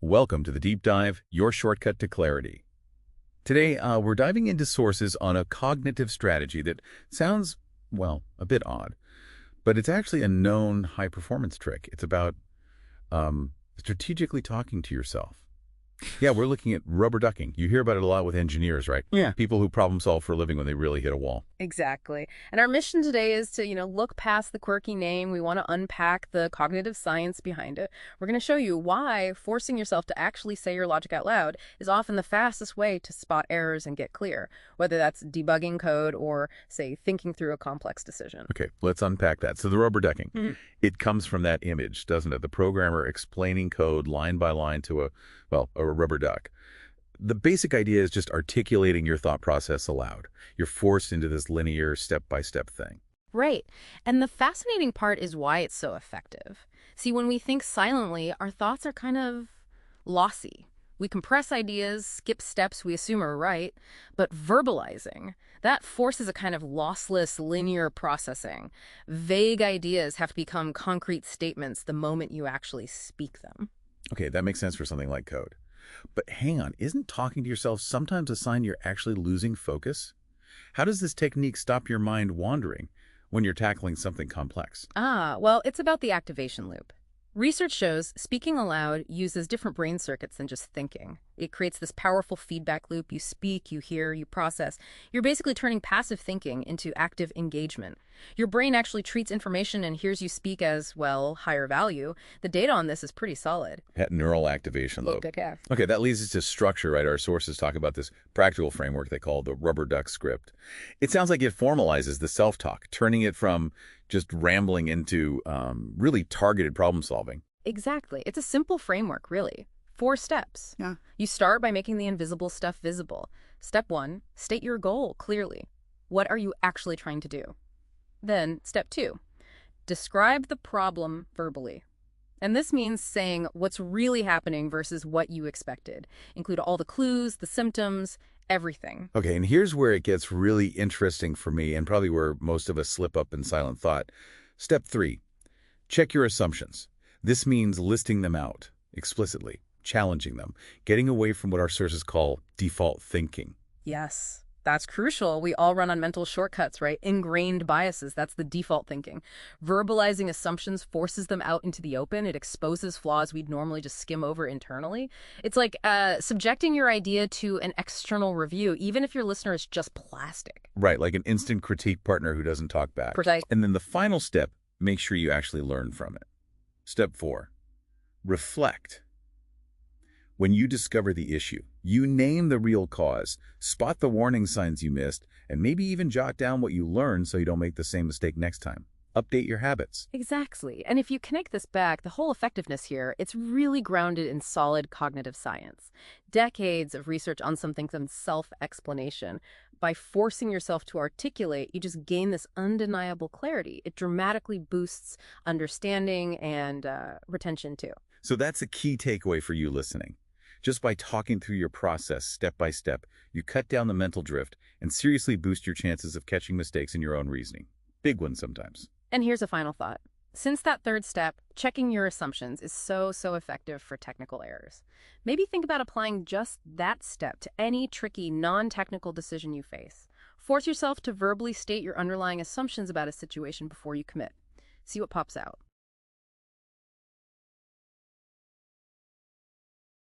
Welcome to the Deep Dive, your shortcut to clarity. Today, we're diving into sources on a cognitive strategy that sounds, well, a bit odd, but it's actually a known high-performance trick. It's about strategically talking to yourself. Yeah, we're looking at rubber ducking. You hear about it a lot with engineers, right? Yeah. People who problem solve for a living when they really hit a wall. Exactly. And our mission today is to, look past the quirky name. We want to unpack the cognitive science behind it. We're going to show you why forcing yourself to actually say your logic out loud is often the fastest way to spot errors and get clear, whether that's debugging code or, say, thinking through a complex decision. Okay, let's unpack that. So the rubber ducking, it comes from that image, doesn't it? The programmer explaining code line by line to a rubber duck. The basic idea is just articulating your thought process aloud. You're forced into this linear, step-by-step thing. Right. And the fascinating part is why it's so effective. See, when we think silently, our thoughts are kind of lossy. We compress ideas, skip steps we assume are right, but verbalizing, that forces a kind of lossless, linear processing. Vague ideas have to become concrete statements the moment you actually speak them. Okay, that makes sense for something like code. But hang on, isn't talking to yourself sometimes a sign you're actually losing focus? How does this technique stop your mind wandering when you're tackling something complex? Well, it's about the activation loop. Research shows speaking aloud uses different brain circuits than just thinking. It creates this powerful feedback loop. You speak, you hear, you process. You're basically turning passive thinking into active engagement. Your brain actually treats information and hears you speak as, well, higher value. The data on this is pretty solid. That neural activation loop. Okay. Okay, that leads us to structure, right? Our sources talk about this practical framework they call the rubber duck script. It sounds like it formalizes the self-talk, turning it from just rambling into really targeted problem solving. Exactly. It's a simple framework, really. 4 steps. Yeah. You start by making the invisible stuff visible. Step 1, state your goal clearly. What are you actually trying to do? Then, step 2, describe the problem verbally. And this means saying what's really happening versus what you expected. Include all the clues, the symptoms, everything. Okay, and here's where it gets really interesting for me and probably where most of us slip up in silent thought. Step 3, check your assumptions. This means listing them out explicitly, challenging them, getting away from what our sources call default thinking. Yes, that's crucial. We all run on mental shortcuts, right? Ingrained biases, that's the default thinking. Verbalizing assumptions forces them out into the open. It exposes flaws we'd normally just skim over internally. It's like subjecting your idea to an external review, even if your listener is just plastic. Right, like an instant critique partner who doesn't talk back. Precise. And then the final step, make sure you actually learn from it. Step 4, reflect. When you discover the issue, you name the real cause, spot the warning signs you missed, and maybe even jot down what you learned so you don't make the same mistake next time. Update your habits. Exactly. And if you connect this back, the whole effectiveness here, it's really grounded in solid cognitive science. Decades of research on something from self-explanation. By forcing yourself to articulate, you just gain this undeniable clarity. It dramatically boosts understanding and retention too. So that's a key takeaway for you listening. Just by talking through your process step by step, you cut down the mental drift and seriously boost your chances of catching mistakes in your own reasoning. Big ones sometimes. And here's a final thought. Since that 3rd step, checking your assumptions is so effective for technical errors. Maybe think about applying just that step to any tricky, non-technical decision you face. Force yourself to verbally state your underlying assumptions about a situation before you commit. See what pops out.